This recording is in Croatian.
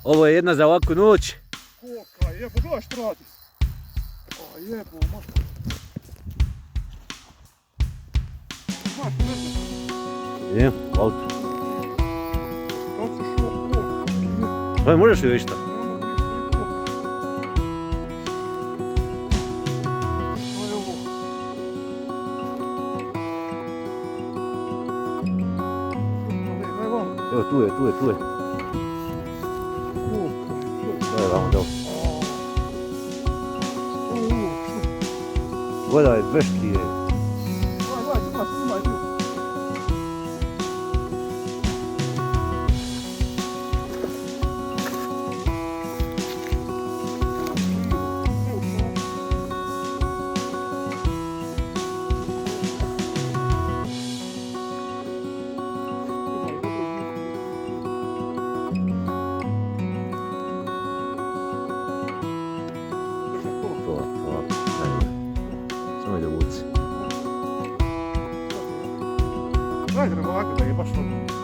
Ovo je jedna za ovakvu noć. Koka, jebo, gledaj što radi. A jebo, mašta. Znaš, ne znam. Je, auto. Kad se šlo koka, Pa možeš li još šta? Evo tu je. Daj vamo, dao. Gledaj, veški je. Samo ide vuci. Ajde, ovako da je baš to.